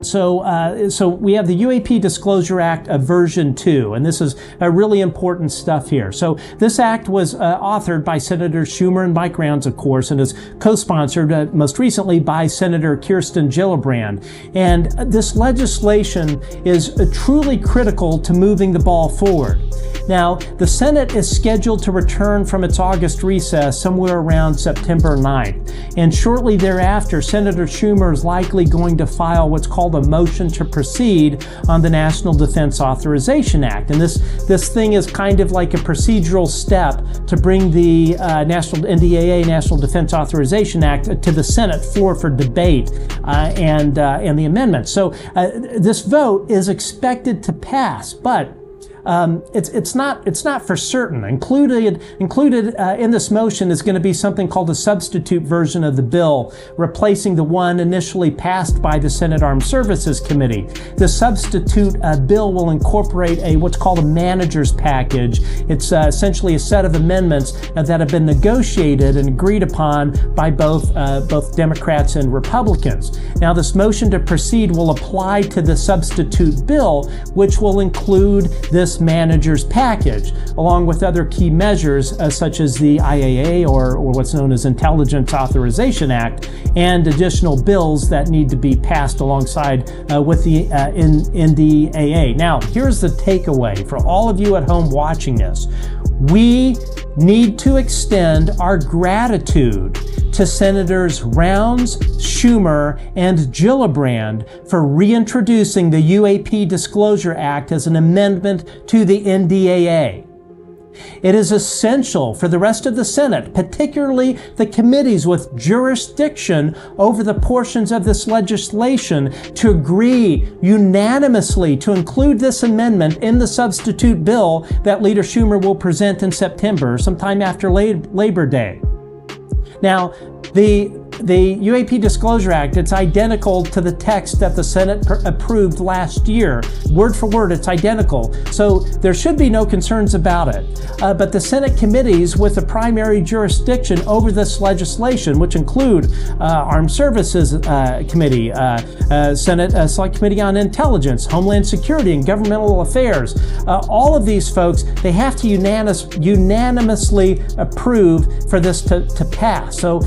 So we have the UAP Disclosure Act of version 2, and this is really important stuff here. So this act was authored by Senators Schumer and Mike Rounds, of course, and is co-sponsored most recently by Senator Kirsten Gillibrand. And this legislation is truly critical to moving the ball forward. Now, the Senate is scheduled to return from its August recess somewhere around September 9th. And shortly thereafter, Senator Schumer is likely going to file what's called a motion to proceed on the National Defense Authorization Act. And this thing is kind of like a procedural step to bring the NDAA, National Defense Authorization Act, to the Senate floor for debate and the amendment. So this vote is expected to pass, but it's not for certain. Included in this motion is going to be something called a substitute version of the bill, replacing the one initially passed by the Senate Armed Services Committee. The substitute bill will incorporate what's called a manager's package. It's essentially a set of amendments that have been negotiated and agreed upon by both Democrats and Republicans. Now, this motion to proceed will apply to the substitute bill, which will include this manager's package, along with other key measures such as the IAA or what's known as Intelligence Authorization Act, and additional bills that need to be passed alongside with the NDAA. Now, here's the takeaway for all of you at home watching this. We need to extend our gratitude to Senators Rounds, Schumer, and Gillibrand for reintroducing the UAP Disclosure Act as an amendment to the NDAA. It is essential for the rest of the Senate, particularly the committees with jurisdiction over the portions of this legislation, to agree unanimously to include this amendment in the substitute bill that Leader Schumer will present in September, sometime after Labor Day. Now, the UAP Disclosure Act, it's identical to the text that the Senate approved last year. Word for word, it's identical. So there should be no concerns about it. But the Senate committees with the primary jurisdiction over this legislation, which include Armed Services Committee, Senate Select Committee on Intelligence, Homeland Security, and Governmental Affairs, all of these folks, they have to unanimously approve for this to pass. So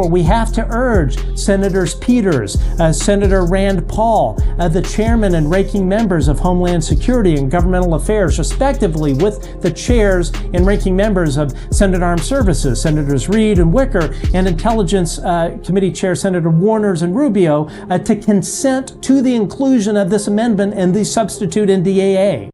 we have to urge Senators Peters, Senator Rand Paul, the chairman and ranking members of Homeland Security and Governmental Affairs, respectively, with the chairs and ranking members of Senate Armed Services, Senators Reid and Wicker, and Intelligence Committee Chair Senator Warners and Rubio, to consent to the inclusion of this amendment in the substitute NDAA.